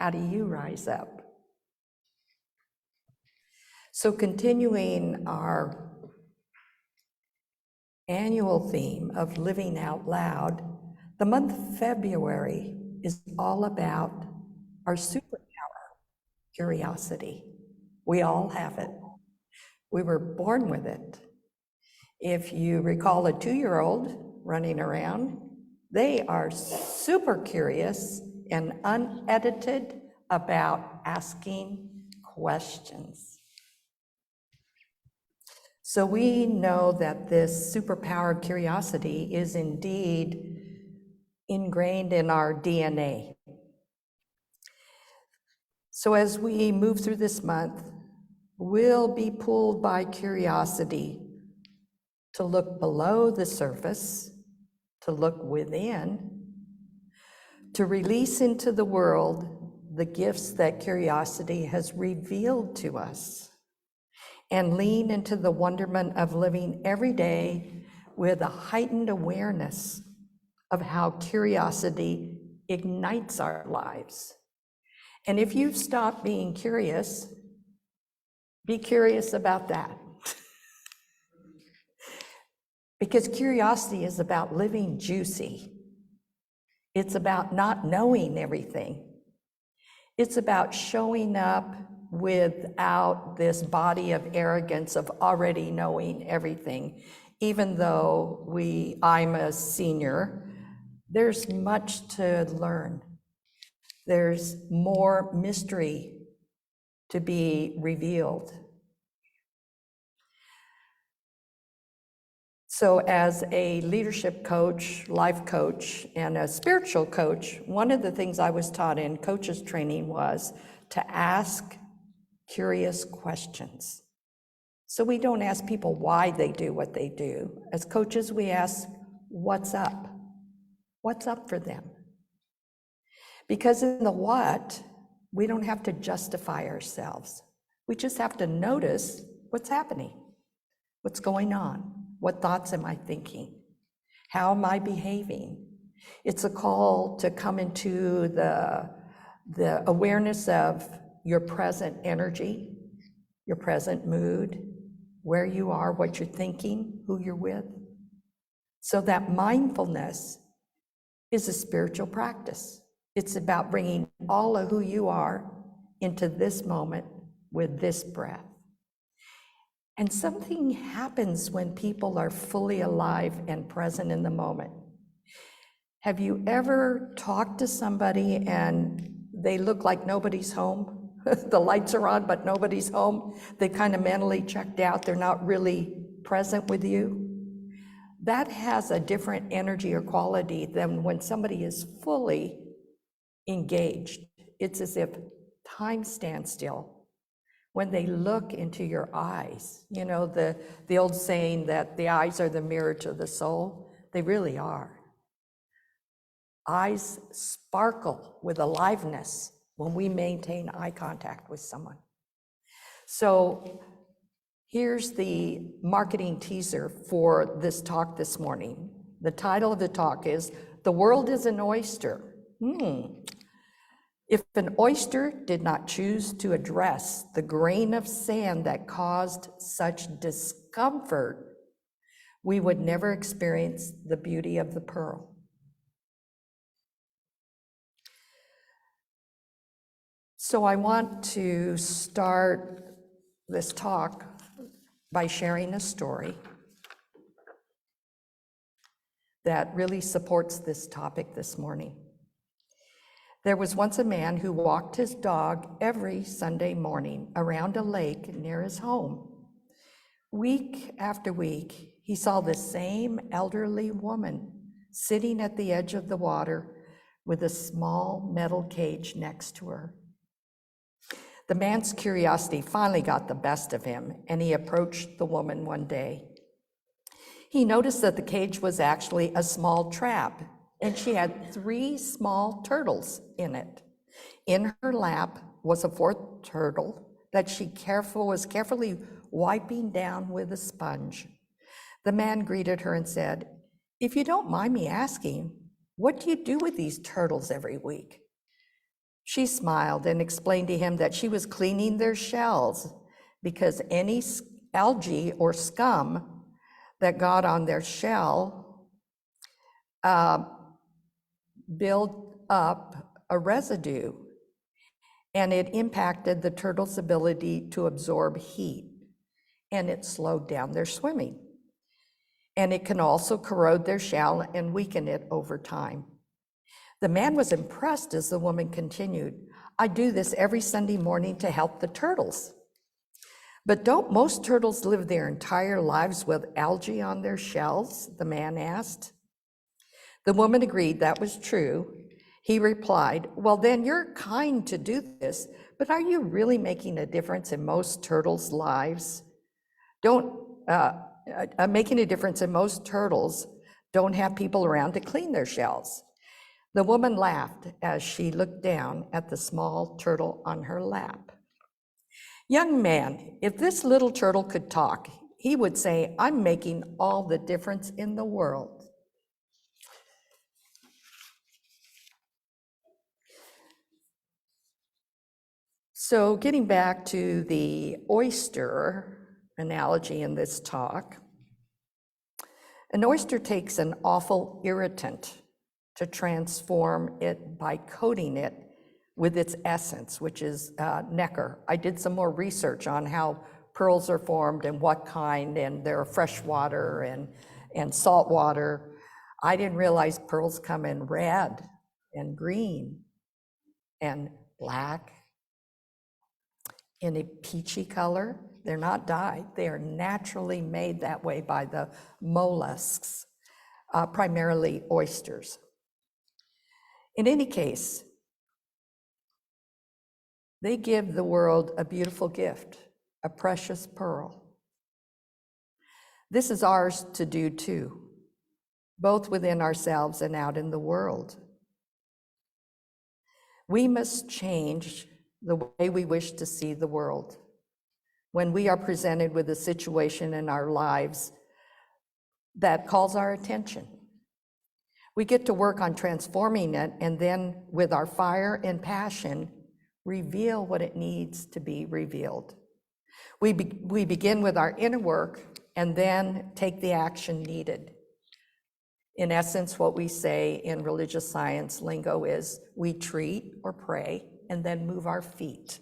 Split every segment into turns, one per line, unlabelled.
How do you rise up? So continuing our annual theme of living out loud, the month of February is all about our superpower, curiosity. We all have it. We were born with it. If you recall a 2-year-old running around, they are super curious and unedited about asking questions. So we know that this superpower of curiosity is indeed ingrained in our DNA. So as we move through this month, we'll be pulled by curiosity to look below the surface, to look within, to release into the world the gifts that curiosity has revealed to us, and lean into the wonderment of living every day with a heightened awareness of how curiosity ignites our lives. And if you've stopped being curious, be curious about that. Because curiosity is about living juicy. It's about not knowing everything. It's about showing up without this body of arrogance of already knowing everything. Even though I'm a senior, there's much to learn. There's more mystery to be revealed. So as a leadership coach, life coach, and a spiritual coach, one of the things I was taught in coaches training was to ask curious questions. So we don't ask people why they do what they do. As coaches, we ask, what's up? What's up for them? Because in the what, we don't have to justify ourselves. We just have to notice what's happening, what's going on. What thoughts am I thinking? How am I behaving? It's a call to come into the awareness of your present energy, your present mood, where you are, what you're thinking, who you're with. So that mindfulness is a spiritual practice. It's about bringing all of who you are into this moment with this breath. And something happens when people are fully alive and present in the moment. Have you ever talked to somebody and they look like nobody's home? The lights are on, but nobody's home. They kind of mentally checked out. They're not really present with you. That has a different energy or quality than when somebody is fully engaged. It's as if time stands still. When they look into your eyes, you know, the old saying that the eyes are the mirror to the soul, they really are. Eyes sparkle with aliveness when we maintain eye contact with someone. So here's the marketing teaser for this talk this morning. The title of the talk is, "The World is an Oyster." If an oyster did not choose to address the grain of sand that caused such discomfort, we would never experience the beauty of the pearl. So I want to start this talk by sharing a story that really supports this topic this morning. There was once a man who walked his dog every Sunday morning around a lake near his home. Week after week, he saw the same elderly woman sitting at the edge of the water with a small metal cage next to her. The man's curiosity finally got the best of him, and he approached the woman one day. He noticed that the cage was actually a small trap, and she had 3 small turtles in it. In her lap was a 4th turtle that she was carefully wiping down with a sponge. The man greeted her and said, "If you don't mind me asking, what do you do with these turtles every week?" She smiled and explained to him that she was cleaning their shells because any algae or scum that got on their shell built up a residue, and it impacted the turtle's ability to absorb heat, and it slowed down their swimming. And it can also corrode their shell and weaken it over time. The man was impressed as the woman continued, "I do this every Sunday morning to help the turtles." "But don't most turtles live their entire lives with algae on their shells?" the man asked. The woman agreed that was true. He replied, "Well, then you're kind to do this, but are you really making a difference in most turtles' lives? Making a difference in most turtles don't have people around to clean their shells." The woman laughed as she looked down at the small turtle on her lap. "Young man, if this little turtle could talk, he would say, 'I'm making all the difference in the world.'" So getting back to the oyster analogy in this talk, an oyster takes an awful irritant to transform it by coating it with its essence, which is nacre. I did some more research on how pearls are formed and what kind, and there are freshwater and saltwater. I didn't realize pearls come in red and green and black, in a peachy color. They're not dyed. They are naturally made that way by the mollusks, primarily oysters. In any case, they give the world a beautiful gift, a precious pearl. This is ours to do too, both within ourselves and out in the world. We must change the way we wish to see the world when we are presented with a situation in our lives that calls our attention. We get to work on transforming it, and then with our fire and passion, reveal what it needs to be revealed. We begin with our inner work and then take the action needed. In essence, what we say in religious science lingo is we treat or pray and then move our feet.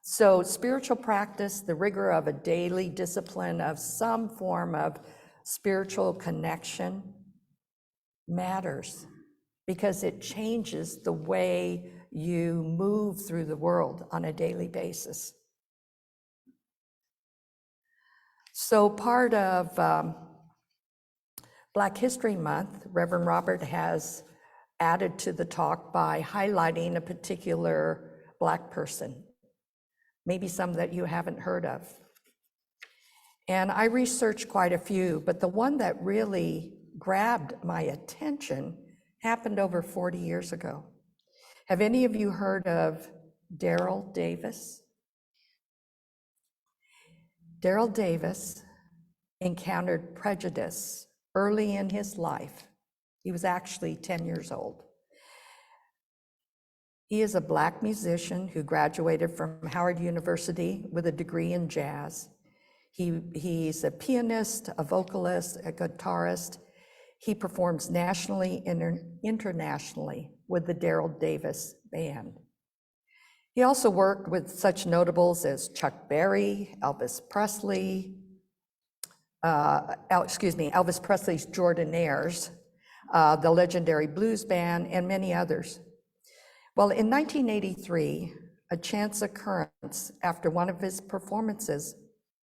So spiritual practice, the rigor of a daily discipline of some form of spiritual connection matters because it changes the way you move through the world on a daily basis. So part of Black History Month, Reverend Robert has added to the talk by highlighting a particular Black person, maybe some that you haven't heard of. And I researched quite a few, but the one that really grabbed my attention happened over 40 years ago. Have any of you heard of Daryl Davis? Daryl Davis encountered prejudice early in his life. He was actually 10 years old. He is a Black musician who graduated from Howard University with a degree in jazz. He's a pianist, a vocalist, a guitarist. He performs nationally and internationally with the Daryl Davis Band. He also worked with such notables as Chuck Berry, Elvis Presley, Elvis Presley's Jordanaires, the legendary blues band, and many others. Well, in 1983, a chance occurrence after one of his performances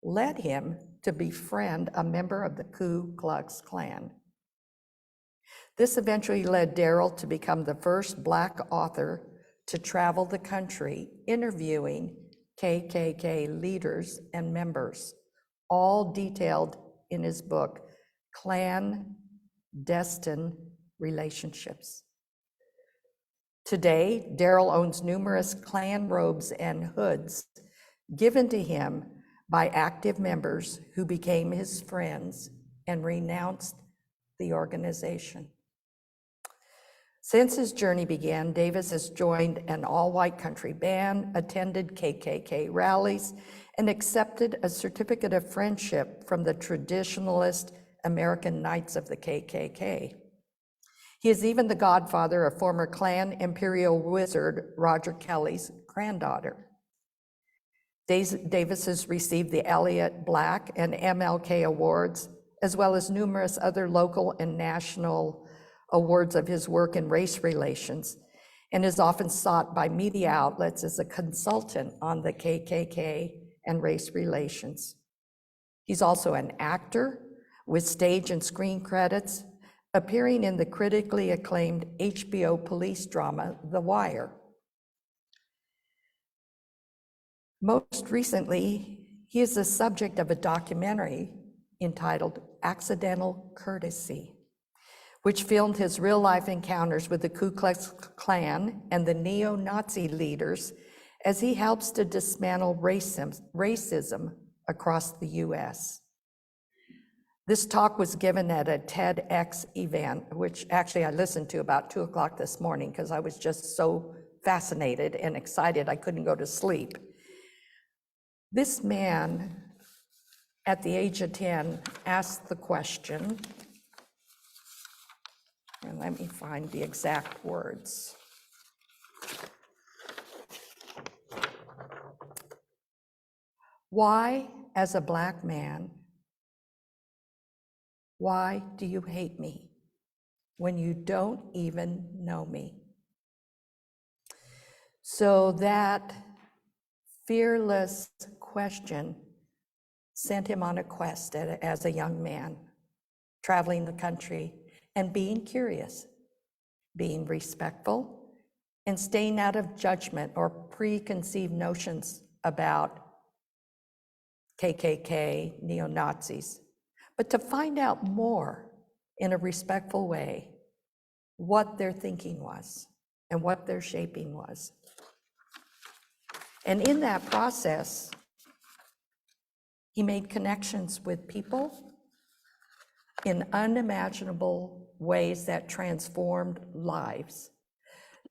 led him to befriend a member of the Ku Klux Klan. This eventually led Daryl to become the first Black author to travel the country interviewing KKK leaders and members, all detailed in his book, Clandestine Relationships. Today, Daryl owns numerous Klan robes and hoods given to him by active members who became his friends and renounced the organization. Since his journey began, Davis has joined an all-white country band, attended KKK rallies, and accepted a certificate of friendship from the traditionalist American Knights of the KKK. He is even the godfather of former Klan Imperial Wizard Roger Kelly's granddaughter. Davis has received the Elliott Black and MLK awards, as well as numerous other local and national awards of his work in race relations, and is often sought by media outlets as a consultant on the KKK and race relations. He's also an actor with stage and screen credits, appearing in the critically acclaimed HBO police drama, The Wire. Most recently, he is the subject of a documentary entitled Accidental Courtesy, which filmed his real-life encounters with the Ku Klux Klan and the neo-Nazi leaders as he helps to dismantle racism across the US. This talk was given at a TEDx event, which actually I listened to about 2 o'clock this morning because I was just so fascinated and excited I couldn't go to sleep. This man, at the age of 10, asked the question, and let me find the exact words. Why, as a Black man, why do you hate me when you don't even know me? So that fearless question sent him on a quest as a young man, traveling the country and being curious, being respectful, and staying out of judgment or preconceived notions about KKK, neo-Nazis, but to find out more in a respectful way what their thinking was and what their shaping was. And in that process, he made connections with people in unimaginable ways that transformed lives.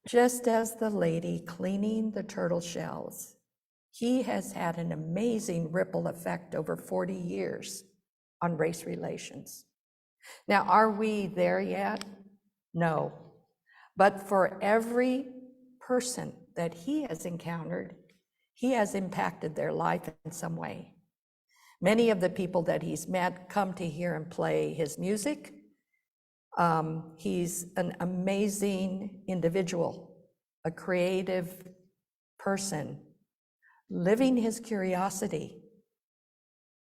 Just as the lady cleaning the turtle shells, he has had an amazing ripple effect over 40 years on race relations. Now, are we there yet? No. But for every person that he has encountered, he has impacted their life in some way. Many of the people that he's met come to hear him play his music. He's an amazing individual, a creative person, living his curiosity,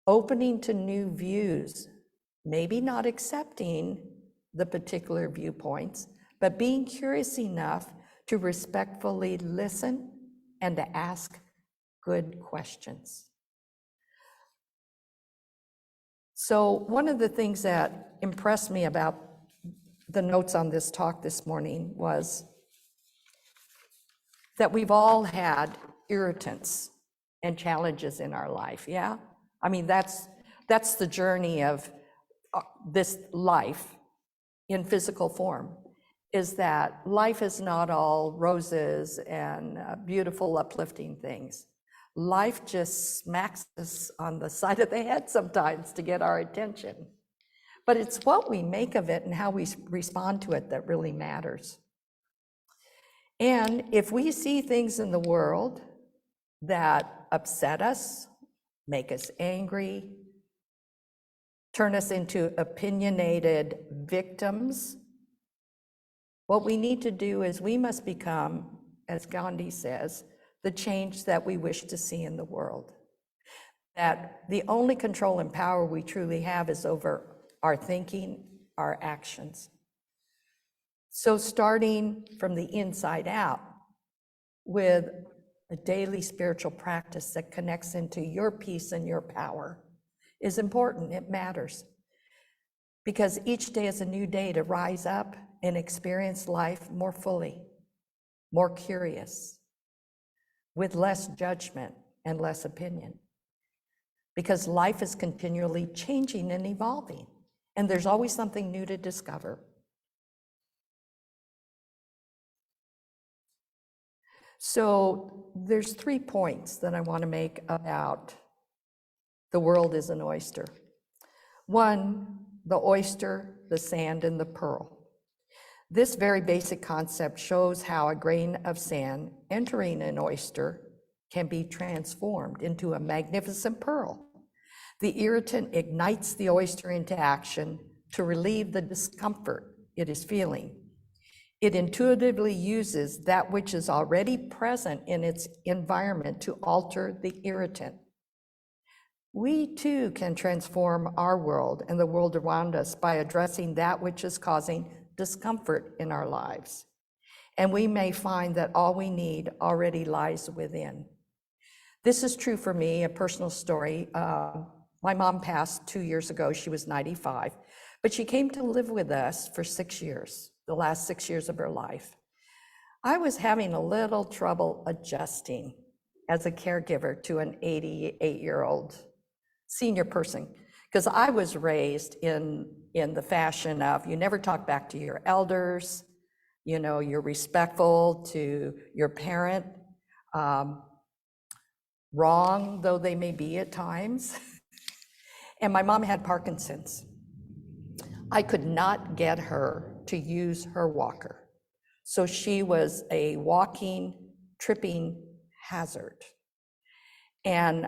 opening to new views, maybe not accepting the particular viewpoints, but being curious enough to respectfully listen and to ask good questions. So one of the things that impressed me about the notes on this talk this morning was that we've all had irritants and challenges in our life, yeah? I mean, that's the journey of this life in physical form, is that life is not all roses and beautiful, uplifting things. Life just smacks us on the side of the head sometimes to get our attention. But it's what we make of it and how we respond to it that really matters. And if we see things in the world that upset us, make us angry, turn us into opinionated victims, what we need to do is we must become, as Gandhi says, the change that we wish to see in the world. That the only control and power we truly have is over our thinking, our actions. So starting from the inside out with a daily spiritual practice that connects into your peace and your power is important, it matters. Because each day is a new day to rise up and experience life more fully, more curious, with less judgment and less opinion. Because life is continually changing and evolving, and there's always something new to discover. So there's 3 points that I want to make about the world is an oyster. One, the oyster, the sand, and the pearl. This very basic concept shows how a grain of sand entering an oyster can be transformed into a magnificent pearl. The irritant ignites the oyster into action to relieve the discomfort it is feeling. It intuitively uses that which is already present in its environment to alter the irritant. We too can transform our world and the world around us by addressing that which is causing discomfort in our lives. And we may find that all we need already lies within. This is true for me, a personal story. My mom passed 2 years ago. She was 95, but she came to live with us for 6 years, the last 6 years of her life. I was having a little trouble adjusting as a caregiver to an 88-year-old senior person, because I was raised in the fashion of you never talk back to your elders, you know, you're respectful to your parent, wrong though they may be at times. And my mom had Parkinson's. I could not get her to use her walker. So she was a walking, tripping hazard. And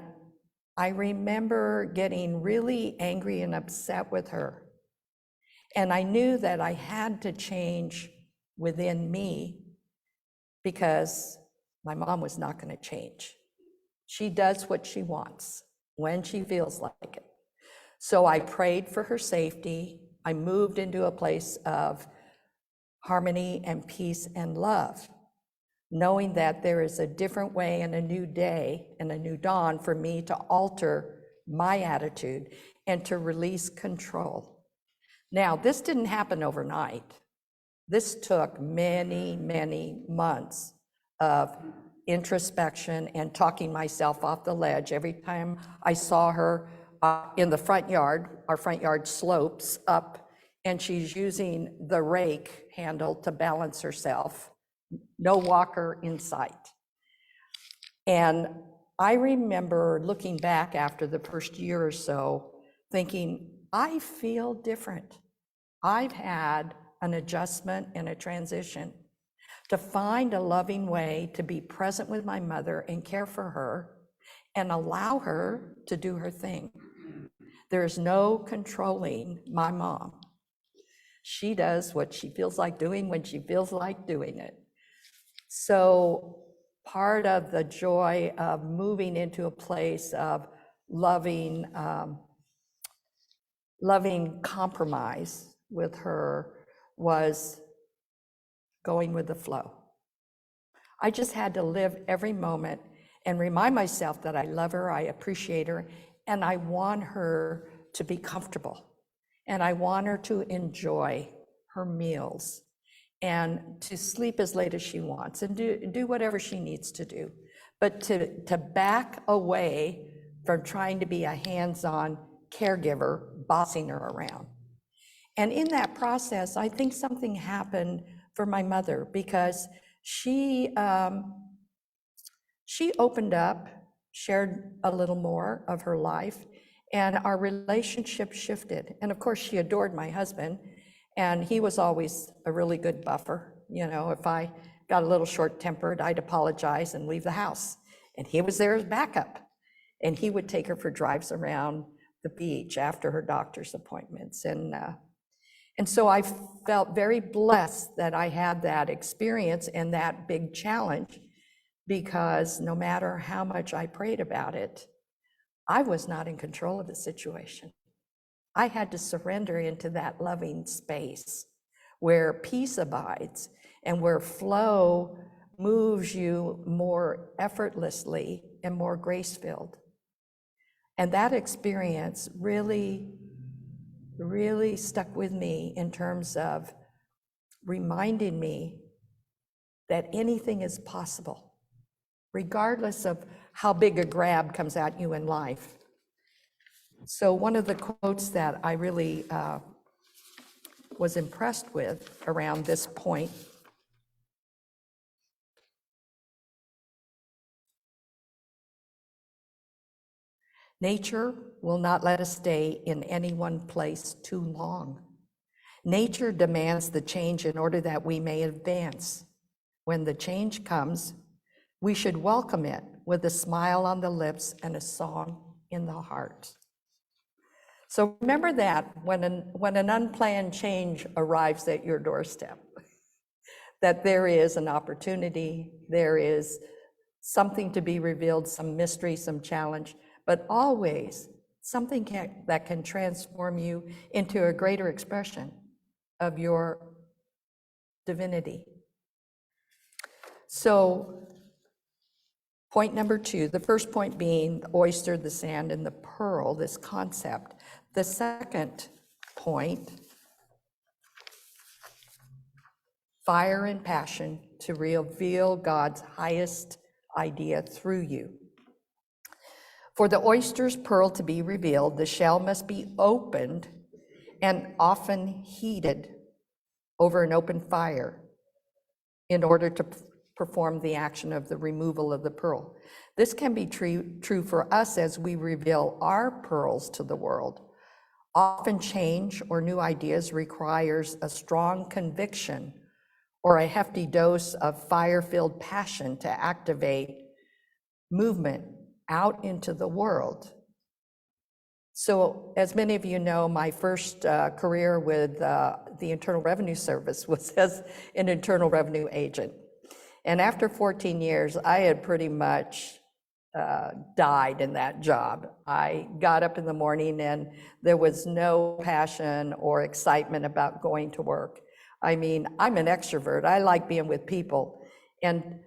I remember getting really angry and upset with her. And I knew that I had to change within me because my mom was not going to change. She does what she wants when she feels like it. So I prayed for her safety. I moved into a place of harmony and peace and love, knowing that there is a different way and a new day and a new dawn for me to alter my attitude and to release control. Now, this didn't happen overnight. This took many, many months of introspection and talking myself off the ledge. Every time I saw her in the front yard, our front yard slopes up, and she's using the rake handle to balance herself. No walker in sight. And I remember looking back after the first year or so, thinking, I feel different. I've had an adjustment and a transition to find a loving way to be present with my mother and care for her and allow her to do her thing. There is no controlling my mom. She does what she feels like doing when she feels like doing it. So part of the joy of moving into a place of loving compromise with her was going with the flow. I just had to live every moment and remind myself that I love her, I appreciate her, and I want her to be comfortable. And I want her to enjoy her meals and to sleep as late as she wants and do whatever she needs to do. But to back away from trying to be a hands-on caregiver, bossing her around. And in that process, I think something happened for my mother because she opened up, shared a little more of her life, and our relationship shifted. And of course, she adored my husband, and he was always a really good buffer. You know, if I got a little short-tempered, I'd apologize and leave the house. And he was there as backup. And he would take her for drives around the beach after her doctor's appointments. And so I felt very blessed that I had that experience and that big challenge, because no matter how much I prayed about it, I was not in control of the situation. I had to surrender into that loving space where peace abides and where flow moves you more effortlessly and more grace-filled. And that experience really, really stuck with me in terms of reminding me that anything is possible, regardless of how big a grab comes at you in life. So one of the quotes that I really was impressed with around this point Nature will not let us stay in any one place too long. Nature demands the change in order that we may advance. When the change comes, we should welcome it with a smile on the lips and a song in the heart. So remember that when an unplanned change arrives at your doorstep, that there is an opportunity, there is something to be revealed, some mystery, some challenge, but always something that can transform you into a greater expression of your divinity. So point number 2, the first point being the oyster, the sand, and the pearl, this concept. The second point, fire and passion to reveal God's highest idea through you. For the oyster's pearl to be revealed, the shell must be opened and often heated over an open fire in order to perform the action of the removal of the pearl. This can be true for us as we reveal our pearls to the world. Often change or new ideas requires a strong conviction or a hefty dose of fire-filled passion to activate movement out into the world. So as many of you know, my first career with the Internal Revenue Service was as an Internal Revenue agent. And after 14 years, I had pretty much died in that job. I got up in the morning and there was no passion or excitement about going to work. I mean, I'm an extrovert. I like being with people. And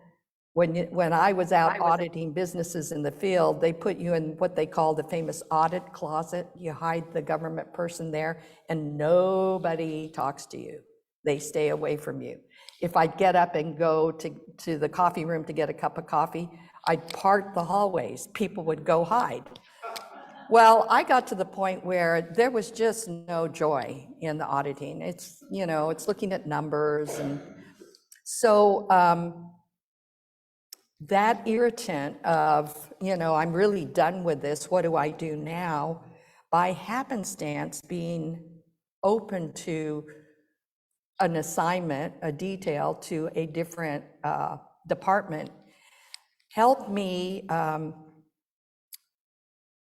when I was out auditing businesses in the field, they put you in what they call the famous audit closet. You hide the government person there and nobody talks to you. They stay away from you. If I'd get up and go to the coffee room to get a cup of coffee, I'd part the hallways. People would go hide. Well, I got to the point where there was just no joy in the auditing. It's, you know, it's looking at numbers. And so that irritant of, you know, I'm really done with this, what do I do now? By happenstance, being open to an assignment, a detail to a different department, helped me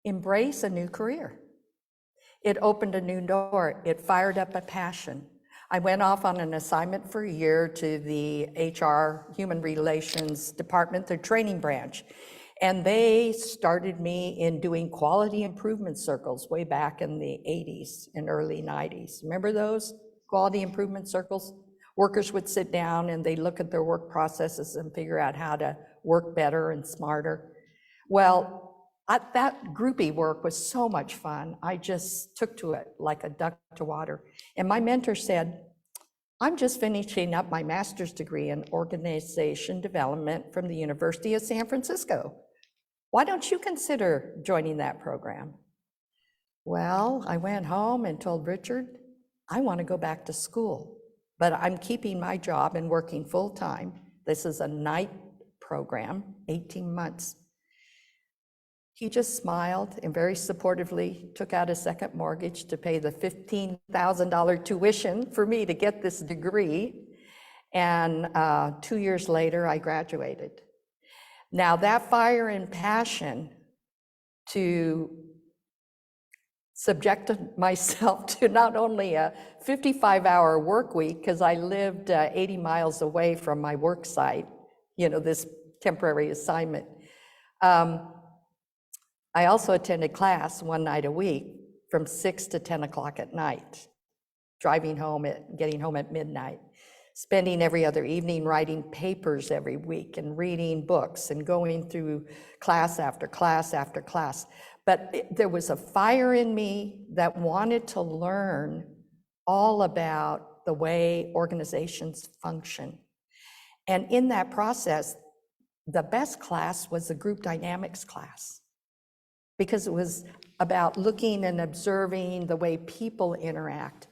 embrace a new career. It opened a new door. It fired up a passion. I went off on an assignment for a year to the HR Human Relations Department, their training branch. And they started me in doing quality improvement circles way back in the 80s and early 90s. Remember those quality improvement circles? Workers would sit down and they look at their work processes and figure out how to work better and smarter. Well, that groupie work was so much fun. I just took to it like a duck to water. And my mentor said, I'm just finishing up my master's degree in organization development from the University of San Francisco. Why don't you consider joining that program? Well, I went home and told Richard, I want to go back to school, but I'm keeping my job and working full time. This is a night program, 18 months. He just smiled and very supportively took out a second mortgage to pay the $15,000 tuition for me to get this degree. And 2 years later, I graduated. Now that fire and passion to subject myself to not only a 55-hour work week, because I lived 80 miles away from my work site, you know, this temporary assignment. I also attended class one night a week from 6 to 10 o'clock at night, getting home at midnight, spending every other evening writing papers every week and reading books and going through class after class after class. But there was a fire in me that wanted to learn all about the way organizations function. And in that process, the best class was the group dynamics class, because it was about looking and observing the way people interact.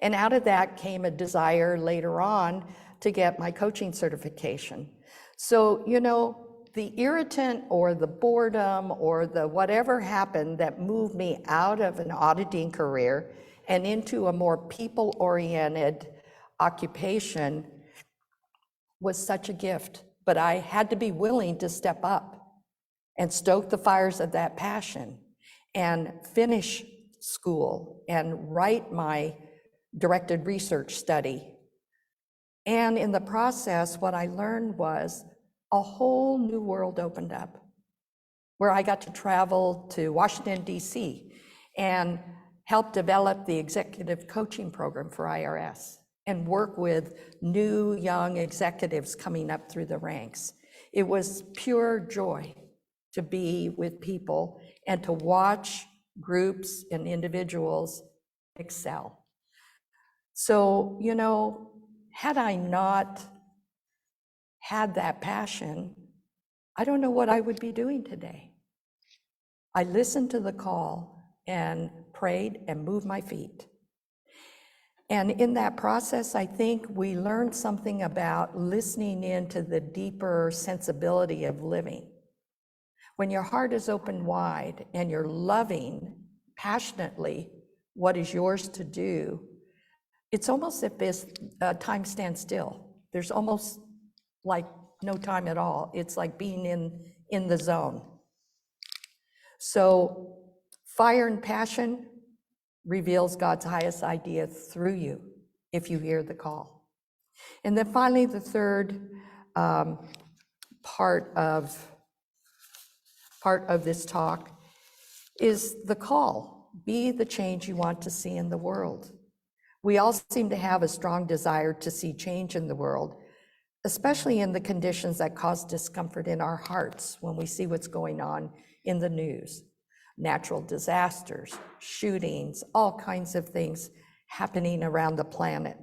And out of that came a desire later on to get my coaching certification. So, you know, the irritant or the boredom or the whatever happened that moved me out of an auditing career and into a more people-oriented occupation was such a gift. But I had to be willing to step up and stoke the fires of that passion and finish school and write my directed research study. And in the process, what I learned was a whole new world opened up, where I got to travel to Washington, D.C. and help develop the executive coaching program for IRS and work with new young executives coming up through the ranks. It was pure joy to be with people and to watch groups and individuals excel. So, you know, had I not had that passion, I don't know what I would be doing today. I listened to the call and prayed and moved my feet. And in that process, I think we learned something about listening into the deeper sensibility of living. When your heart is open wide and you're loving passionately what is yours to do, it's almost as if time stands still. There's almost like no time at all. It's like being in the zone. So fire and passion reveals God's highest idea through you if you hear the call. And then finally, the third part of this talk is the call. Be the change you want to see in the world. We all seem to have a strong desire to see change in the world, especially in the conditions that cause discomfort in our hearts when we see what's going on in the news. Natural disasters, shootings, all kinds of things happening around the planet.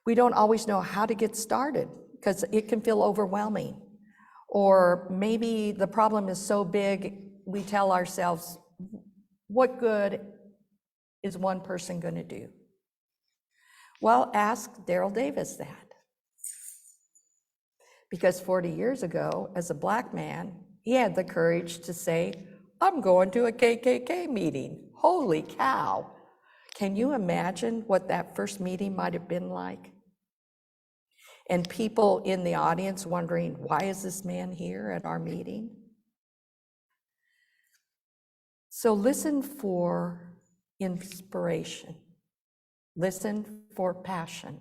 We don't always know how to get started because it can feel overwhelming. Or maybe the problem is so big, we tell ourselves, what good is one person going to do? Well, ask Daryl Davis that. Because 40 years ago, as a Black man, he had the courage to say, I'm going to a KKK meeting. Holy cow. Can you imagine what that first meeting might have been like? And people in the audience wondering, why is this man here at our meeting? So listen for inspiration. Listen for passion.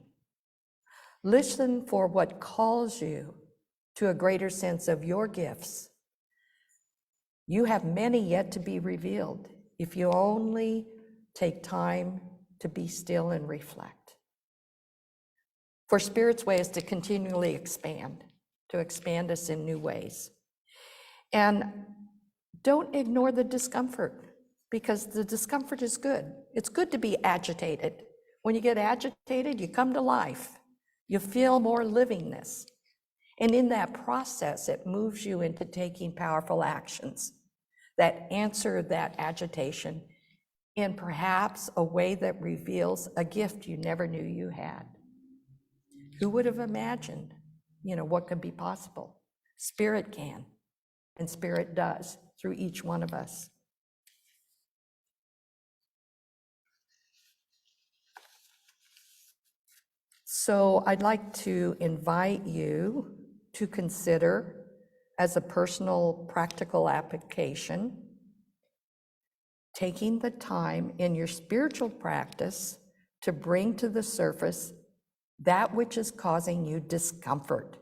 Listen for what calls you to a greater sense of your gifts. You have many yet to be revealed if you only take time to be still and reflect. For Spirit's way is to continually expand, to expand us in new ways. And don't ignore the discomfort, because the discomfort is good. It's good to be agitated. When you get agitated, you come to life. You feel more livingness. And in that process, it moves you into taking powerful actions that answer that agitation in perhaps a way that reveals a gift you never knew you had. Who would have imagined, what could be possible? Spirit can, and Spirit does through each one of us. So I'd like to invite you to consider, as a personal practical application, taking the time in your spiritual practice to bring to the surface that which is causing you discomfort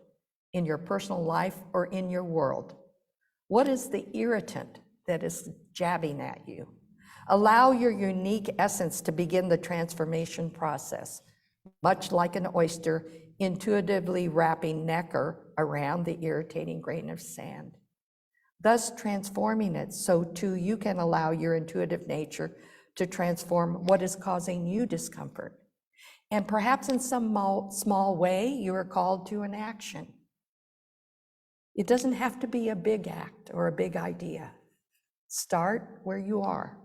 in your personal life or in your world. What is the irritant that is jabbing at you? Allow your unique essence to begin the transformation process, much like an oyster intuitively wrapping nacre around the irritating grain of sand, thus transforming it so too you can allow your intuitive nature to transform what is causing you discomfort. And perhaps in some small way, you are called to an action. It doesn't have to be a big act or a big idea. Start where you are.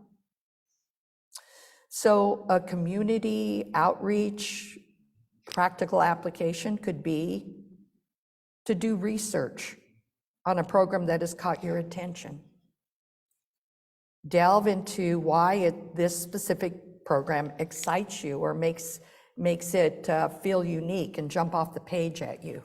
So a community outreach practical application could be to do research on a program that has caught your attention. Delve into why this specific program excites you or makes it feel unique and jump off the page at you.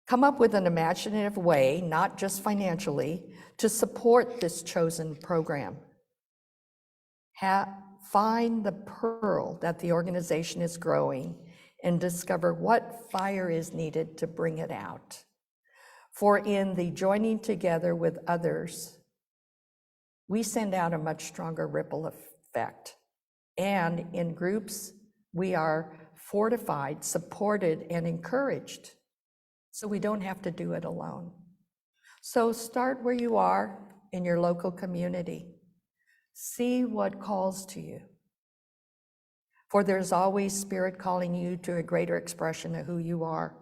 Come up with an imaginative way, not just financially, to support this chosen program. Find the pearl that the organization is growing and discover what fire is needed to bring it out. For in the joining together with others, we send out a much stronger ripple effect. And in groups, we are fortified, supported, and encouraged. So we don't have to do it alone. So start where you are in your local community. See what calls to you. For there's always Spirit calling you to a greater expression of who you are.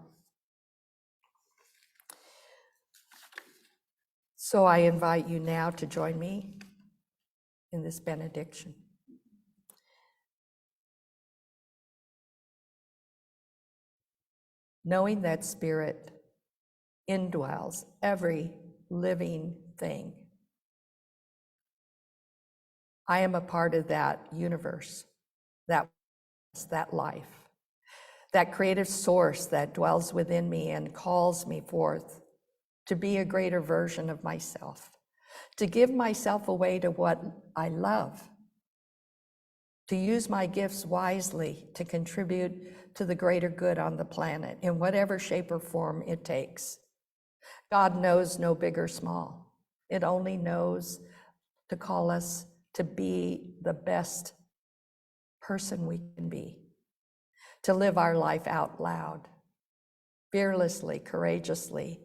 So I invite you now to join me in this benediction. Knowing that Spirit indwells every living thing. I am a part of that universe, that life, that creative source that dwells within me and calls me forth to be a greater version of myself, to give myself away to what I love, to use my gifts wisely to contribute to the greater good on the planet in whatever shape or form it takes. God knows no big or small. It only knows to call us to be the best person we can be, to live our life out loud, fearlessly, courageously,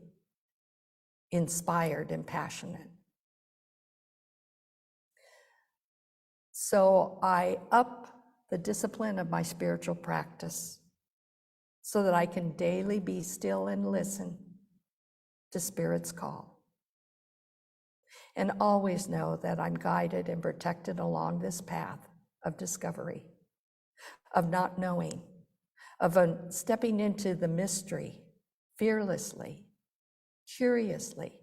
inspired and passionate. So I up the discipline of my spiritual practice so that I can daily be still and listen to Spirit's call. And always know that I'm guided and protected along this path of discovery, of not knowing, of stepping into the mystery fearlessly, curiously,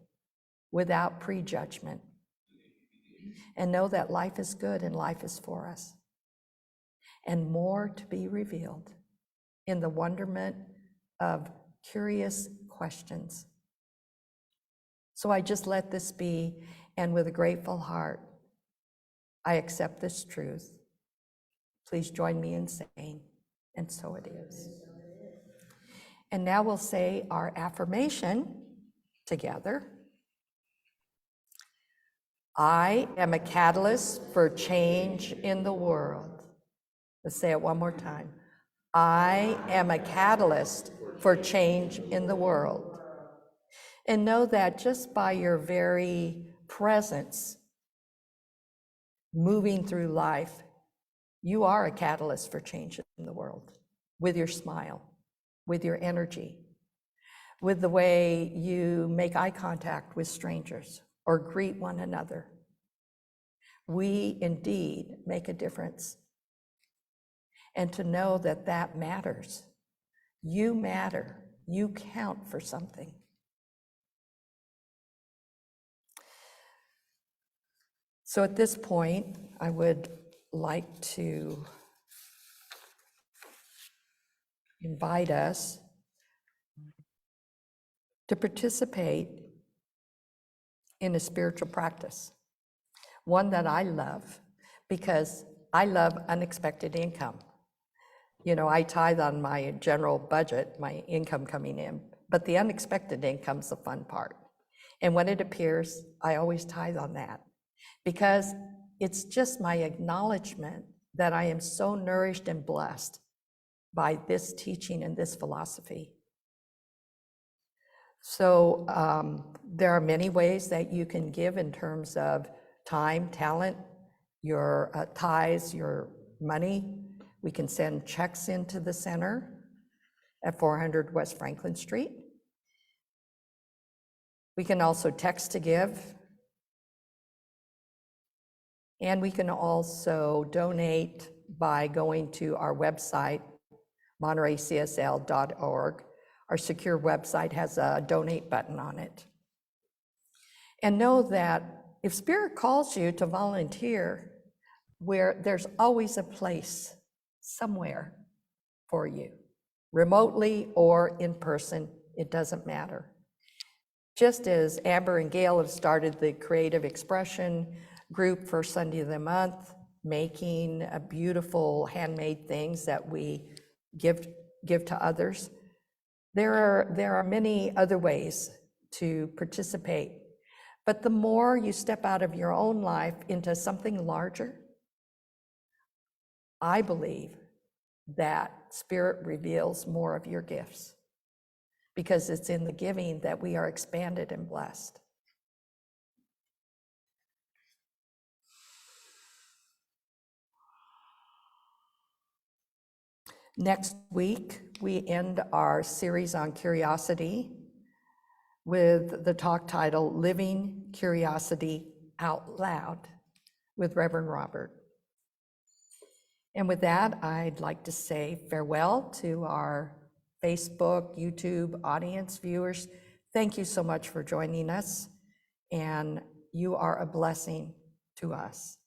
without prejudgment. And know that life is good and life is for us. And more to be revealed in the wonderment of curious questions. So I just let this be, and with a grateful heart, I accept this truth. Please join me in saying, and so it is. And now we'll say our affirmation together. I am a catalyst for change in the world. Let's say it one more time. I am a catalyst for change in the world. And know that just by your very presence, moving through life, you are a catalyst for change in the world with your smile, with your energy, with the way you make eye contact with strangers or greet one another. We indeed make a difference. And to know that that matters. You matter. You count for something. So at this point, I would like to invite us to participate in a spiritual practice, one that I love, because I love unexpected income. You know, I tithe on my general budget, my income coming in, but the unexpected income's the fun part. And when it appears, I always tithe on that, because it's just my acknowledgement that I am so nourished and blessed by this teaching and this philosophy. So there are many ways that you can give in terms of time, talent, your tithes, your money. We can send checks into the center at 400 West Franklin Street. We can also text to give. And we can also donate by going to our website, montereycsl.org, Our secure website has a donate button on it. And know that if Spirit calls you to volunteer, where there's always a place somewhere for you, remotely or in person, it doesn't matter. Just as Amber and Gail have started the creative expression group for Sunday of the month, making beautiful handmade things that we give to others, there are many other ways to participate. But the more you step out of your own life into something larger, I believe that Spirit reveals more of your gifts, because it's in the giving that we are expanded and blessed. Next week, we end our series on curiosity with the talk title, Living Curiosity Out Loud, with Reverend Robert. And with that, I'd like to say farewell to our Facebook, YouTube audience viewers. Thank you so much for joining us, and you are a blessing to us.